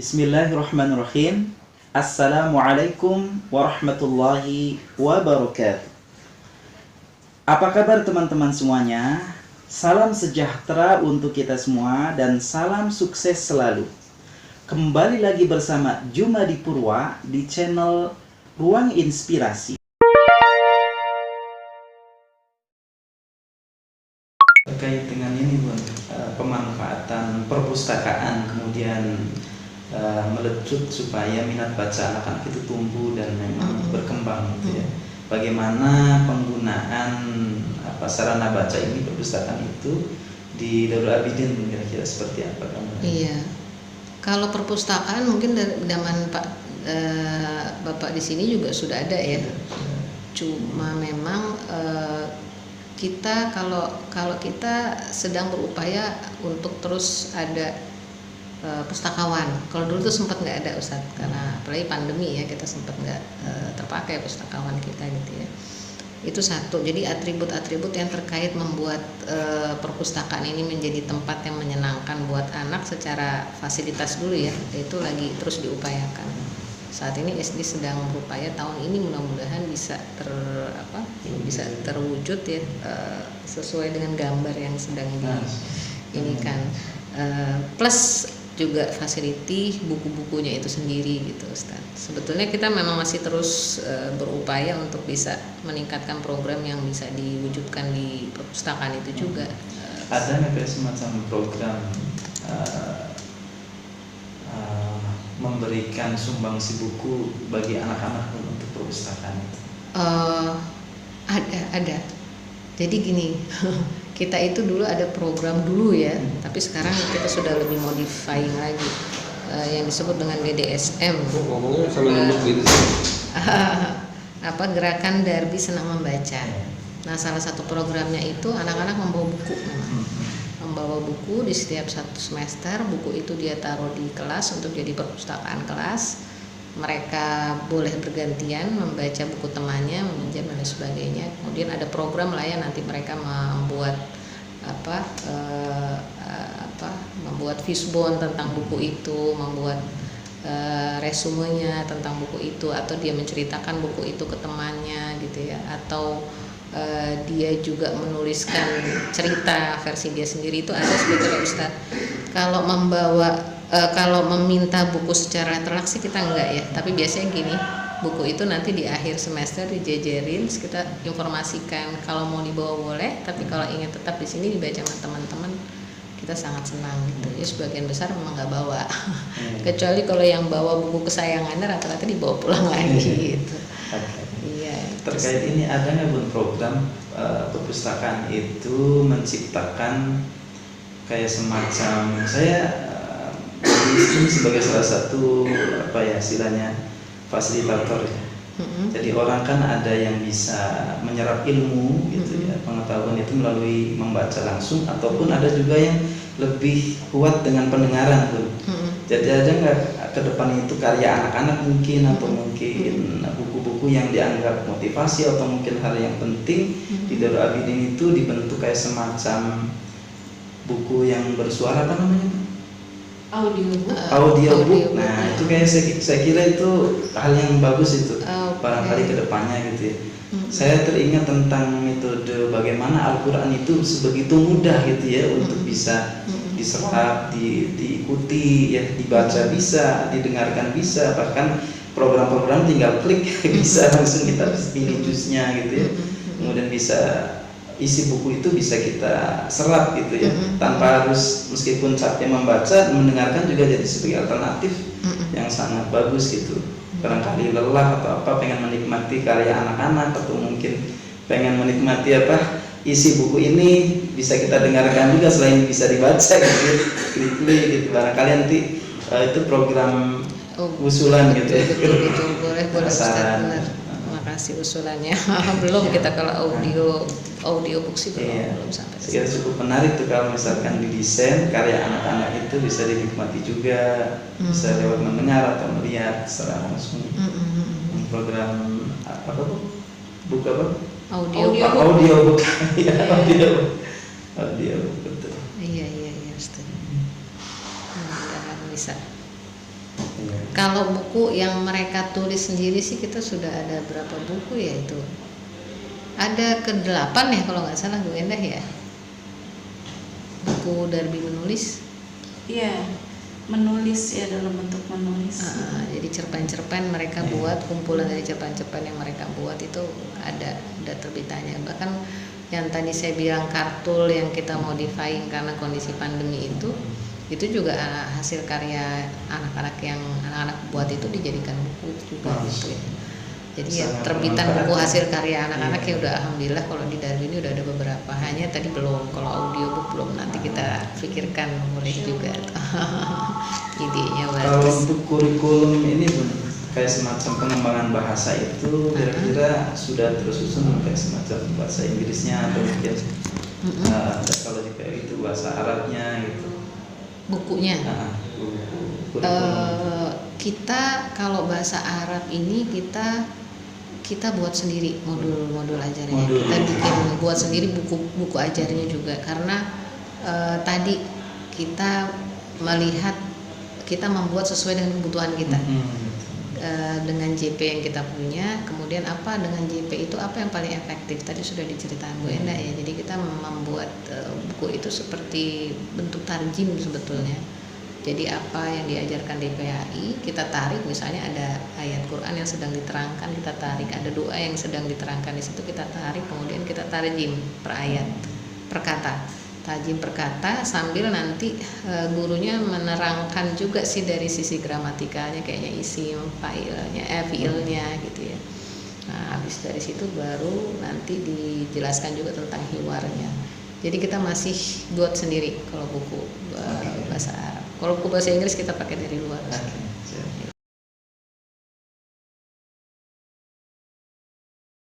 Bismillahirrahmanirrahim. Assalamualaikum warahmatullahi wabarakatuh. Apa kabar teman-teman semuanya? Salam sejahtera untuk kita semua dan salam sukses selalu. Kembali lagi bersama Jumadi Purwa di channel Ruang Inspirasi. Terkait dengan ini Bun, pemanfaatan perpustakaan kemudian melecut supaya minat baca anak-anak itu tumbuh dan memang berkembang gitu ya. Bagaimana penggunaan sarana baca ini, perpustakaan itu di Darul Abidin, kira-kira seperti apa kamu? Iya, kalau perpustakaan mungkin dari zaman Bapak di sini juga sudah ada ya. Cuma memang kita kalau kita sedang berupaya untuk terus ada pustakawan. Kalau dulu tuh sempat nggak ada Ustadz, karena apalagi pandemi ya, kita sempat nggak terpakai pustakawan kita gitu ya. Itu satu. Jadi atribut-atribut yang terkait membuat perpustakaan ini menjadi tempat yang menyenangkan buat anak secara fasilitas dulu ya, itu lagi terus diupayakan. Saat ini SD sedang berupaya, tahun ini mudah-mudahan bisa terwujud ya, sesuai dengan gambar yang sedang diinikan. Plus juga fasiliti buku-bukunya itu sendiri gitu Ustaz. Sebetulnya kita memang masih terus berupaya untuk bisa meningkatkan program yang bisa diwujudkan di perpustakaan itu juga. Ada nggak semacam program memberikan sumbangsi buku bagi anak-anak untuk perpustakaan itu? Ada. Jadi gini, kita itu dulu ada program dulu ya, tapi sekarang kita sudah lebih modifying lagi, yang disebut dengan BDSM. Ngomongnya sama nyebut gitu sih. Gerakan Darbi Senang Membaca. Nah, salah satu programnya itu anak-anak membawa buku memang. Membawa buku di setiap satu semester, buku itu dia taruh di kelas untuk jadi perpustakaan kelas. Mereka boleh bergantian membaca buku temannya, meminjam dan sebagainya. Kemudian ada program lah ya, nanti mereka membuat membuat fishbone tentang buku itu, membuat resumenya tentang buku itu, atau dia menceritakan buku itu ke temannya gitu ya, atau dia juga menuliskan cerita versi dia sendiri. Itu ada sebetulnya Ustaz. Kalau meminta buku secara terlak sih kita enggak ya, tapi biasanya gini, buku itu nanti di akhir semester dijejerin, kita informasikan kalau mau dibawa boleh, tapi kalau ingin tetap di sini dibaca sama teman-teman, kita sangat senang gitu ya. Sebagian besar memang nggak bawa, kecuali kalau yang bawa buku kesayangannya rata-rata dibawa pulang lagi gitu. Iya. Terkait ini ada nggak Bun program perpustakaan itu menciptakan kayak semacam, saya ini sebagai salah satu istilahnya fasilitator ya. Jadi orang kan ada yang bisa menyerap ilmu gitu ya, pengetahuan itu melalui membaca langsung, ataupun ada juga yang lebih kuat dengan pendengaran tuh. Jadi ada nggak ke depan itu karya anak-anak mungkin, atau mungkin buku-buku yang dianggap motivasi atau mungkin hal yang penting di Darul Abidin itu dibentuk kayak semacam buku yang bersuara, apa namanya? Audiobook. Nah, itu kayak saya kira itu hal yang bagus itu, barangkali ke depannya gitu ya. Saya teringat tentang metode bagaimana Al-Quran itu sebegitu mudah gitu ya untuk bisa diserap, diikuti ya, dibaca bisa, didengarkan bisa, bahkan program-program tinggal klik bisa langsung kita pilih juznya gitu ya. Kemudian bisa isi buku itu bisa kita serap gitu ya, tanpa harus, meskipun capek membaca, mendengarkan juga jadi sebagai alternatif yang sangat bagus gitu. Barangkali lelah atau pengen menikmati karya anak-anak, atau mungkin pengen menikmati isi buku ini, bisa kita dengarkan juga selain bisa dibaca gitu, klik gitu. Barangkali nanti itu program usulan gitu ya. Betul, boleh Ustaz, benar. Makasih usulannya. Belum kita kalau audiobook sih belum sampai. Saya kira cukup menarik tuh kalau misalkan didesain karya anak-anak itu bisa dinikmati juga, bisa lewat mendengar atau melihat secara langsung. Program buku apa? Audiobook. Audiobook betul. Iya Ustaz. Mudah-mudahan bisa. Kalau buku yang mereka tulis sendiri sih kita sudah ada berapa buku ya itu? Ada ke-8 ya kalau nggak salah Bu Endah ya. Buku Darby menulis. Iya, menulis ya, dalam bentuk menulis. Jadi cerpen-cerpen mereka buat, kumpulan dari cerpen-cerpen yang mereka buat itu ada terbitannya. Bahkan yang tadi saya bilang kartul yang kita modifying karena kondisi pandemi itu juga hasil karya anak-anak yang anak-anak buat itu dijadikan buku juga gitu ya. Jadi ya terbitan buku hasil karya anak-anak ya udah alhamdulillah kalau di Darby ini udah ada beberapa. Hanya tadi belum, kalau audiobook belum, nanti kita pikirkan boleh juga idenya Kalau bagus. untuk kurikulum ini Bun, kayak semacam pengembangan bahasa itu kira-kira sudah tersusun kayak semacam bahasa Inggrisnya atau mungkin kalau jika itu bahasa Arabnya gitu. Bukunya kita kalau bahasa Arab ini kita buat sendiri modul ajarnya. Kita bikin buat sendiri buku ajarnya juga karena tadi kita melihat kita membuat sesuai dengan kebutuhan kita. Dengan JP yang kita punya, kemudian apa dengan JP itu apa yang paling efektif, tadi sudah diceritakan Bu Endah ya. Jadi kita membuat buku itu seperti bentuk tarjim sebetulnya. Jadi apa yang diajarkan di PAI kita tarik, misalnya ada ayat Quran yang sedang diterangkan kita tarik, ada doa yang sedang diterangkan di situ kita tarik, kemudian kita tarjim per ayat per kata, tarjim per kata, sambil nanti gurunya menerangkan juga sih dari sisi gramatikanya, kayaknya isim, fiilnya gitu ya. Nah, habis dari situ baru nanti dijelaskan juga tentang hiwarnya. Jadi kita masih buat sendiri kalau buku bahasa Arab. Kalau buku bahasa Inggris kita pakai dari luar.